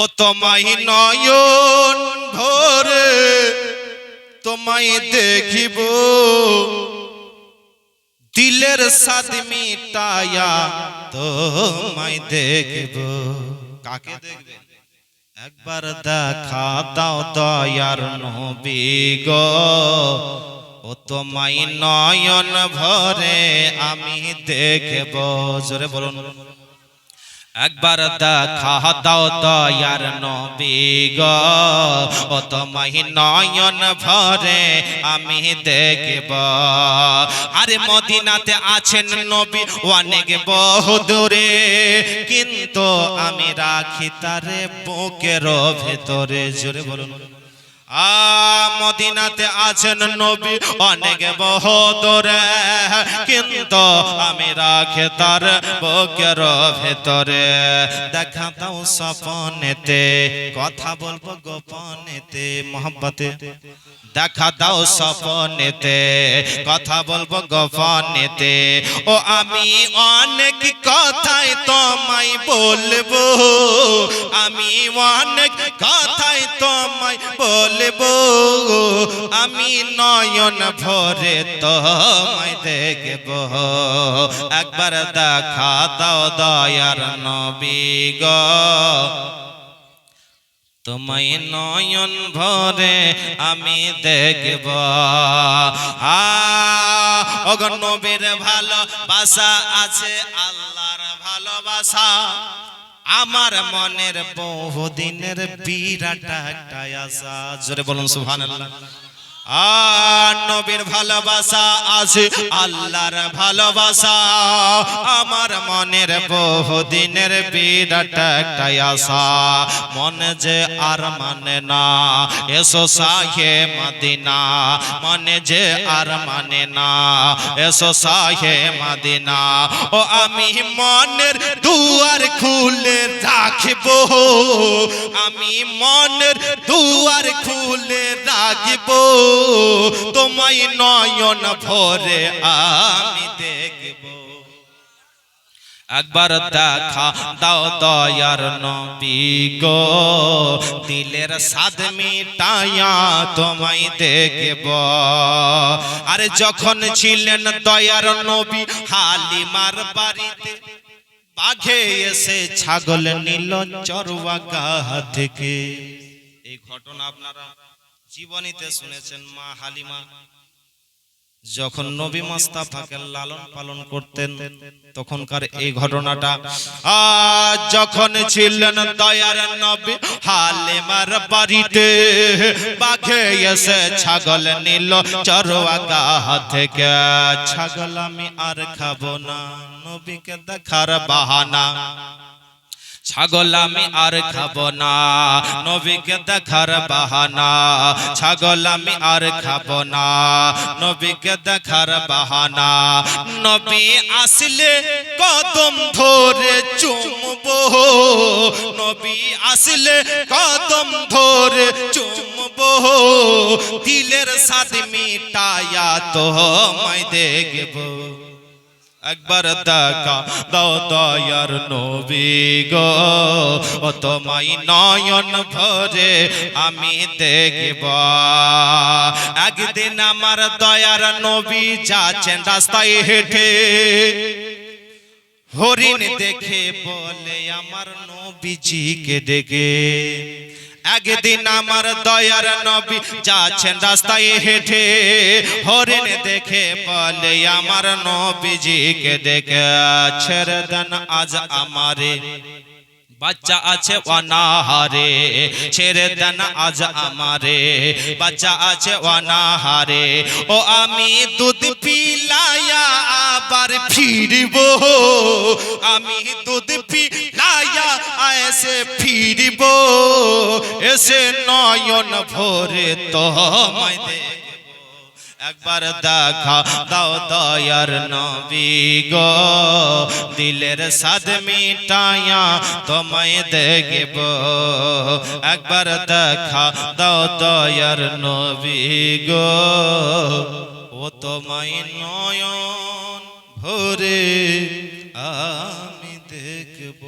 ও তোমায় নয়ন ভরে তোমায় দেখিব, দিলের স্বাদ মিটায়া তোমায় দেখব। কাকে দেখবে? একবার দেখা দাও দয়ার নবী গো, ও তোমায় নয়ন ভরে আমি দেখব। জোরে বলুন, একবার দেখা দাও দয়ার নবী গো, ও তোমায় নয়ন ভরে আমি দেখব। আরে মদিনাতে আছেন নবী অনেক বহুদূরে, কিন্তু আমি রাখি তারে বুকের ভেতরে। জোরে বলুন, মদিনাতে আছেন নবী অনেক বহুদূরে, কিন্তু আমি রাখি তার বুকের ভেতরে। দেখা দাও স্বপ্নেতে, কথা বলবো গোপনেতে, মোহাব্বতে দেখা দাও স্বপ্নেতে, কথা বলবো গোপনেতে। ও আমি অনেক কথাই তোমায় বলবো, আমি অনেক কথাই তোমায় বলবো, আমি নয়ন ভরে তোমায় দেখব। একবার দেখা দাও দয়ার নবী গো, তোমায় নয়ন ভরে আমি দেখব। ওগো নবীর ভালোবাসা আছে আল্লাহর ভালোবাসা, আমার মনের বহুদিনের বিরাট একটা আশা। জোরে বলুন সুবহানাল্লাহ। নবীর ভালোবাসা আছে আল্লাহর ভালোবাসা, আমার মনের বহুদিনের বিরাট একটা আশা। মনে যে আর মানে না এসো শাহে মদিনা, মনে যে আর মানে না এসো শাহে মদিনা। ও আমি মনের দুয়ার খুলে রাখব, আমি মনের দুয়ার খুলে রাখব, তোমায় নয়ন ভরে আমি দেখব। একবার দেখা দাও দয়ার নবী গো, দিলের স্বাদ মিটায়া তোমায় দেখব। আরে যখন ছিলেন দয়ার নবী হালিমার বাড়িতে, বাঘে এসে ছাগল নিল চরওয়াগা থেকে। এই ঘটনা আপনারা জীবনীতে শুনেছেন। মা হালিমা যখন নবী মুস্তাফাকে লালন পালন করতেন তখনকার এই ঘটনাটা। যখন ছিলেন দয়ার নবী হালিমার বাড়িতে, বাঘে এসে ছাগল নিল চরওয়াগা থেকে। ছাগল আমি আর খাবো না, নবীকে দেখার বাহানা। ছাগল আমি আর খাবো না, নবীকে দেখার বাহানা। ছাগল আমি আর খাবো না, নবীকে দেখার বাহানা। নবী আসলে কদম ধরে চুমবো, নবী আসলে কদম ধরে চুমবো, দিলের স্বাদ মিটায়া তোমায় দেখব। একবার দেখা দাও দয়ার নবী গো, ও তোমায় নয়ন ভরে আমি দেখব। একদিন আমার দয়ার নবী যাচ্ছেন রাস্তায় হেঁটে, হরিণ দেখে বলে আমার নবীজিকে ডেকে। একদিন আমার দয়ার নবী যাচ্ছেন রাস্তায় হেঁটে, হরিণ দেখে বলে আমার নবীজিকে ডেকে। ছেড়ে দেন আজ আমারে, বাচ্চা আছে অনাহারে, ছেড়ে দেন আজ আমারে, বাচ্চা আছে অনাহারে। ও আমি দুধ পিলায়া আবার ফিরব, আমি দুধ পিলায়া এসে ফিরব, এসে নয়ন ভরে তোমায় দেখব। একবার দেখা দাও দয়ার নবী গো, দিলের স্বাদ মিটায়া তোমায় দেখব। একবার দেখা দাও দয়ার নবী গো, ও তোমায় নয়ন ভরে আমি দেখব।